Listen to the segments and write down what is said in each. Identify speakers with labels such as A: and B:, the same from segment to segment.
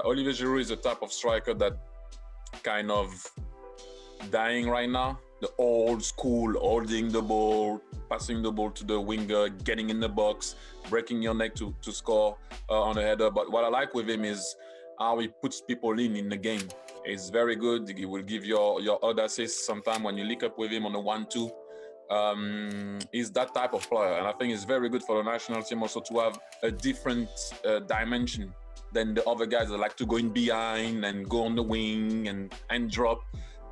A: Olivier Giroud is the type of striker that kind of dying right now. The old school, holding the ball, passing the ball to the winger, getting in the box, breaking your neck to score on a header. But what I like with him is how he puts people in the game. He's very good. He will give your odd assists sometime when you link up with him on the 1-2. He's that type of player, and I think it's very good for the national team also to have a different dimension than the other guys that like to go in behind and go on the wing and drop.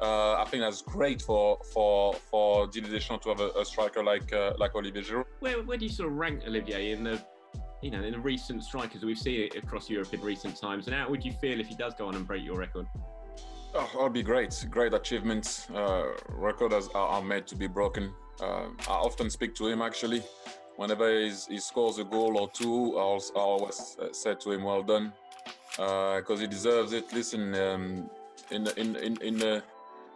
A: I think that's great for Didier Deschamps to have a striker like Olivier Giroud.
B: Where do you sort of rank Olivier in the recent strikers we've seen it across Europe in recent times? And how would you feel if he does go on and break your record?
A: Oh, that'll be great. Great achievements. Records are made to be broken. I often speak to him actually. Whenever he scores a goal or two, I always say to him, "Well done," because he deserves it. Listen,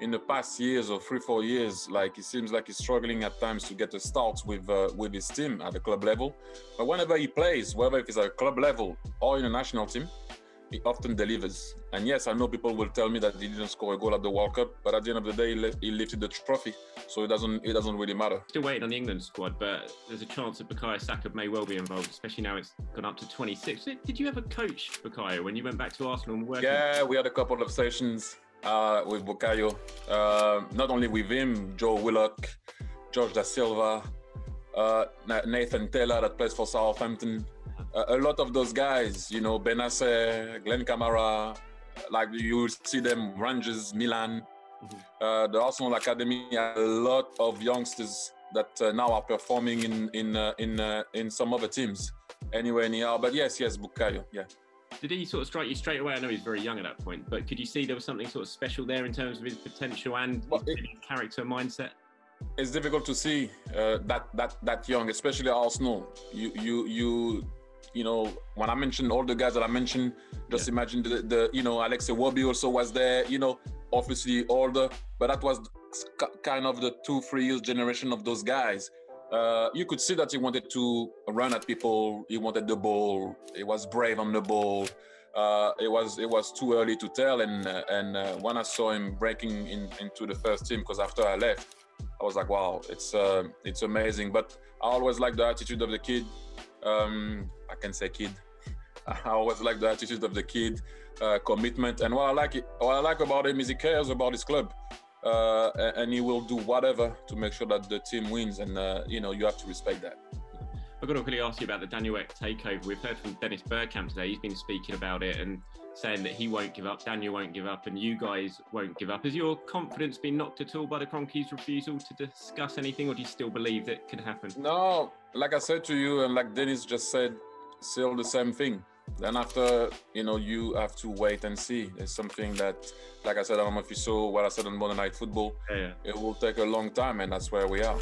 A: in the past years or 3-4 years, like it seems like he's struggling at times to get a start with his team at the club level. But whenever he plays, whether it's at a club level or in a national team, he often delivers. And yes, I know people will tell me that he didn't score a goal at the World Cup, but at the end of the day, he lifted the trophy, so it doesn't really matter.
B: Still waiting on the England squad, but there's a chance that Bukayo Saka may well be involved, especially now it's gone up to 26. Did you ever coach Bukayo when you went back to Arsenal and worked?
A: Yeah, we had a couple of sessions with Bukayo. Not only with him, Joe Willock, George Da Silva, Nathan Taylor that plays for Southampton. A lot of those guys, Benasser, Glenn Kamara, like you will see them, Rangers, Milan. The Arsenal Academy has a lot of youngsters that now are performing in some other teams. Anyway, anyhow, but yes, Bukayo, yeah.
B: Did he sort of strike you straight away? I know he's very young at that point, but could you see there was something sort of special there in terms of his potential and his character mindset?
A: It's difficult to see that young, especially Arsenal. When I mentioned all the guys that I mentioned, just imagine the Alex Iwobi also was there, obviously older, but that was kind of the 2-3 years generation of those guys. You could see that he wanted to run at people. He wanted the ball. He was brave on the ball. It was too early to tell. And when I saw him breaking into the first team, because after I left, I was like, wow, it's amazing. But I always like the attitude of the kid. I can say kid. I always like the attitude of the kid, commitment. And what I like about him is he cares about his club. And he will do whatever to make sure that the team wins, and you have to respect that.
B: I've got to quickly ask you about the Daniel Ek takeover. We've heard from Dennis Bergkamp today. He's been speaking about it and saying that he won't give up, Daniel won't give up, and you guys won't give up. Has your confidence been knocked at all by the Kroenkes' refusal to discuss anything, or do you still believe that could happen?
A: No, like I said to you, and like Dennis just said, still the same thing. Then after, you have to wait and see. There's something that, like I said, I don't know if you saw what I said on Monday Night Football.
B: Yeah.
A: It will take a long time, and that's where we are.